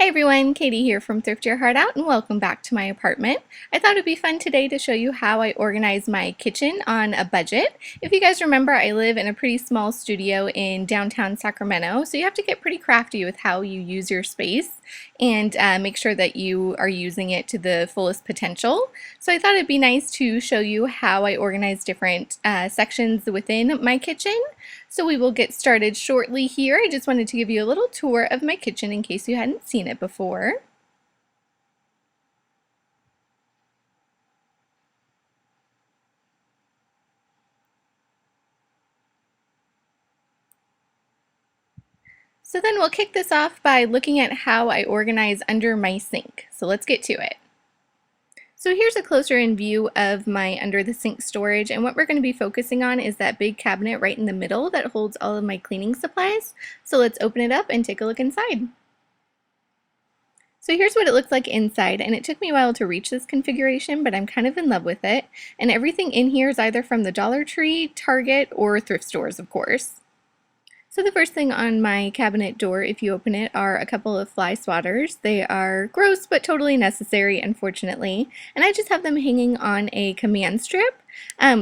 Hey everyone, Katie here from Thrift Your Heart Out and welcome back to my apartment. I thought it'd be fun today to show you how I organize my kitchen on a budget. If you guys remember, I live in a pretty small studio in downtown Sacramento, so you have to get pretty crafty with how you use your space and make sure that you are using it to the fullest potential. So I thought it'd be nice to show you how I organize different sections within my kitchen. So we will get started shortly here. I just wanted to give you a little tour of my kitchen in case you hadn't seen it before. So then we'll kick this off by looking at how I organize under my sink. So let's get to it. So here's a closer in view of my under the sink storage, and what we're going to be focusing on is that big cabinet right in the middle that holds all of my cleaning supplies. So let's open it up and take a look inside. So here's what it looks like inside, and it took me a while to reach this configuration, but I'm kind of in love with it. And everything in here is either from the Dollar Tree, Target, or thrift stores, of course. So the first thing on my cabinet door, if you open it, are a couple of fly swatters. They are gross but totally necessary, unfortunately, and I just have them hanging on a command strip.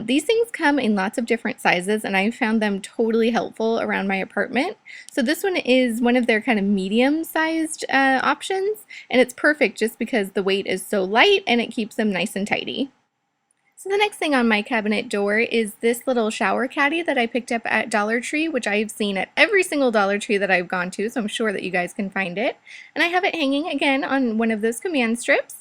These things come in lots of different sizes, and I found them totally helpful around my apartment. So this one is one of their kind of medium-sized options, and it's perfect just because the weight is so light and it keeps them nice and tidy. So the next thing on my cabinet door is this little shower caddy that I picked up at Dollar Tree, which I've seen at every single Dollar Tree that I've gone to, so I'm sure that you guys can find it. And I have it hanging again on one of those command strips.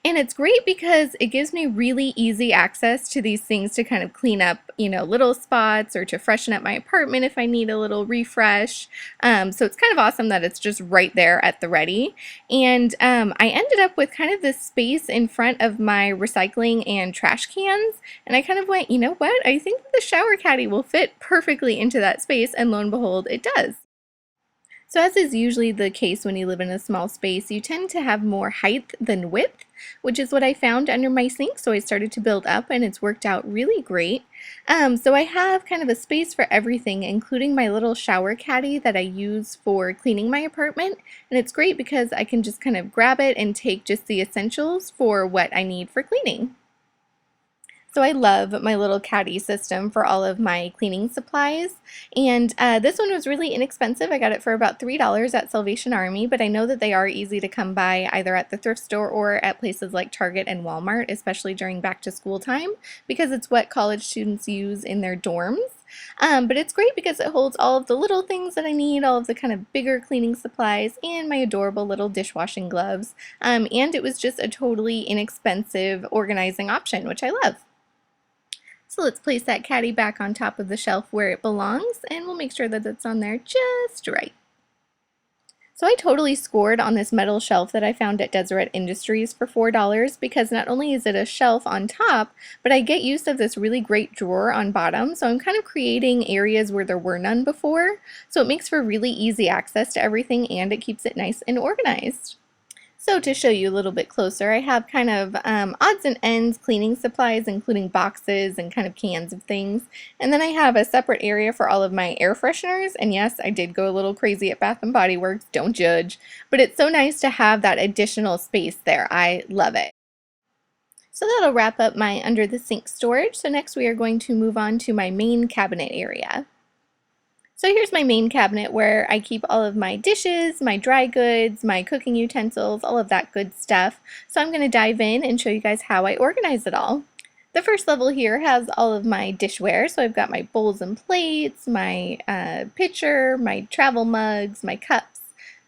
And it's great because it gives me really easy access to these things to kind of clean up, little spots or to freshen up my apartment if I need a little refresh. So it's kind of awesome that it's just right there at the ready. And I ended up with kind of this space in front of my recycling and trash cans. And I kind of went, you know what? I think the shower caddy will fit perfectly into that space. And lo and behold, it does. So as is usually the case when you live in a small space, you tend to have more height than width, which is what I found under my sink. So I started to build up and it's worked out really great. So I have kind of a space for everything, including my little shower caddy that I use for cleaning my apartment. And it's great because I can just kind of grab it and take just the essentials for what I need for cleaning. So I love my little caddy system for all of my cleaning supplies, and this one was really inexpensive. I got it for about $3 at Salvation Army, but I know that they are easy to come by either at the thrift store or at places like Target and Walmart, especially during back to school time, because it's what college students use in their dorms. But it's great because it holds all of the little things that I need, all of the kind of bigger cleaning supplies, and my adorable little dishwashing gloves. And it was just a totally inexpensive organizing option, which I love. So let's place that caddy back on top of the shelf where it belongs, and we'll make sure that it's on there just right. So I totally scored on this metal shelf that I found at Deseret Industries for $4 because not only is it a shelf on top, but I get use of this really great drawer on bottom. So I'm kind of creating areas where there were none before. So it makes for really easy access to everything and it keeps it nice and organized. So to show you a little bit closer, I have kind of odds and ends cleaning supplies, including boxes and kind of cans of things. And then I have a separate area for all of my air fresheners. And yes, I did go a little crazy at Bath & Body Works, don't judge. But it's so nice to have that additional space there. I love it. So that'll wrap up my under the sink storage. So next we are going to move on to my main cabinet area. So here's my main cabinet where I keep all of my dishes, my dry goods, my cooking utensils, all of that good stuff. So I'm going to dive in and show you guys how I organize it all. The first level here has all of my dishware. So I've got my bowls and plates, my pitcher, my travel mugs, my cups,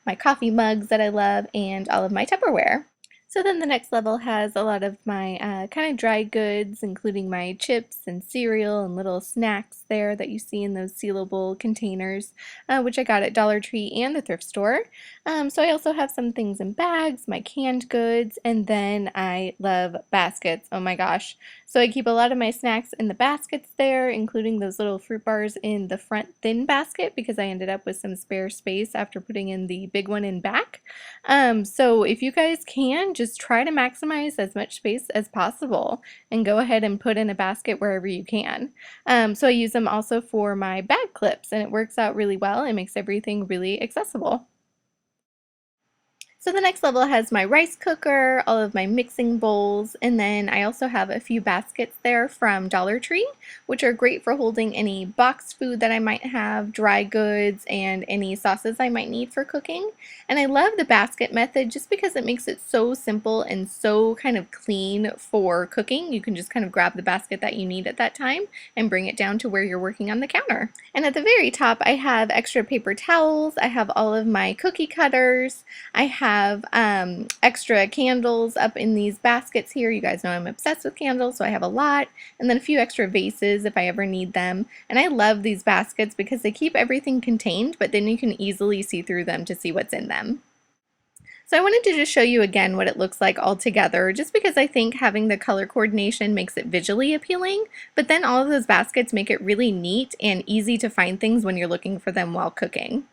my coffee mugs that I love, and all of my Tupperware. So then the next level has a lot of my kind of dry goods, including my chips and cereal and little snacks there that you see in those sealable containers, which I got at Dollar Tree and the thrift store. So I also have some things in bags, my canned goods, and then I love baskets. Oh my gosh. So I keep a lot of my snacks in the baskets there, including those little fruit bars in the front thin basket because I ended up with some spare space after putting in the big one in back. So if you guys can, just try to maximize as much space as possible and go ahead and put in a basket wherever you can. So I use them also for my bag clips, and it works out really well and makes everything really accessible. So the next level has my rice cooker, all of my mixing bowls, and then I also have a few baskets there from Dollar Tree, which are great for holding any boxed food that I might have, dry goods, and any sauces I might need for cooking. And I love the basket method just because it makes it so simple and so kind of clean for cooking. You can just kind of grab the basket that you need at that time and bring it down to where you're working on the counter. And at the very top, I have extra paper towels, I have all of my cookie cutters, I have extra candles up in these baskets here. You guys know I'm obsessed with candles, so I have a lot. And then a few extra vases if I ever need them. And I love these baskets because they keep everything contained, but then you can easily see through them to see what's in them. So I wanted to just show you again what it looks like all together, just because I think having the color coordination makes it visually appealing, but then all of those baskets make it really neat and easy to find things when you're looking for them while cooking.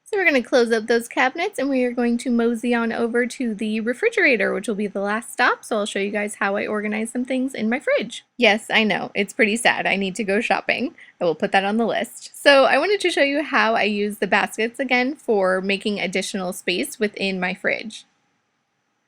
So we're going to close up those cabinets and we are going to mosey on over to the refrigerator, which will be the last stop. So I'll show you guys how I organize some things in my fridge. Yes, I know, it's pretty sad. I need to go shopping. I will put that on the list. So I wanted to show you how I use the baskets again for making additional space within my fridge.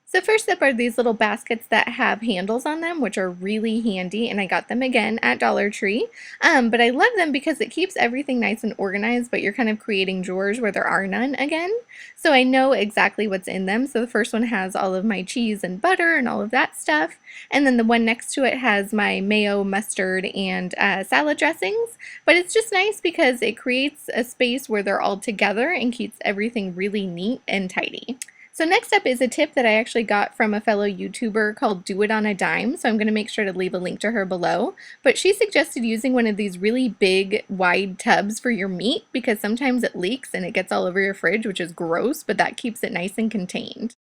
So first up are these little baskets that have handles on them, which are really handy, and I got them again at Dollar Tree. But I love them because it keeps everything nice and organized, but you're kind of creating drawers where there are none again. So I know exactly what's in them. So the first one has all of my cheese and butter and all of that stuff. And then the one next to it has my mayo, mustard, and salad dressings. But it's just nice because it creates a space where they're all together and keeps everything really neat and tidy. So next up is a tip that I actually got from a fellow YouTuber called Do It on a Dime, so I'm going to make sure to leave a link to her below. But she suggested using one of these really big, wide tubs for your meat because sometimes it leaks and it gets all over your fridge, which is gross, but that keeps it nice and contained.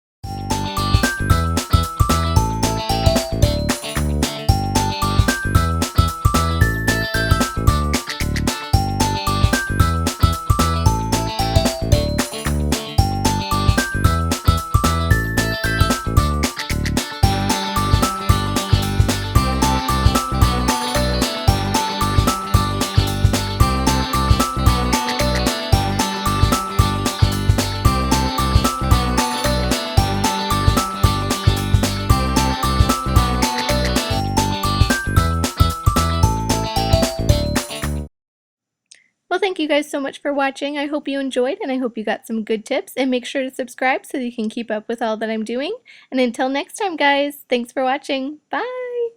Well, thank you guys so much for watching. I hope you enjoyed and I hope you got some good tips, and make sure to subscribe so you can keep up with all that I'm doing. And until next time, guys, thanks for watching. Bye!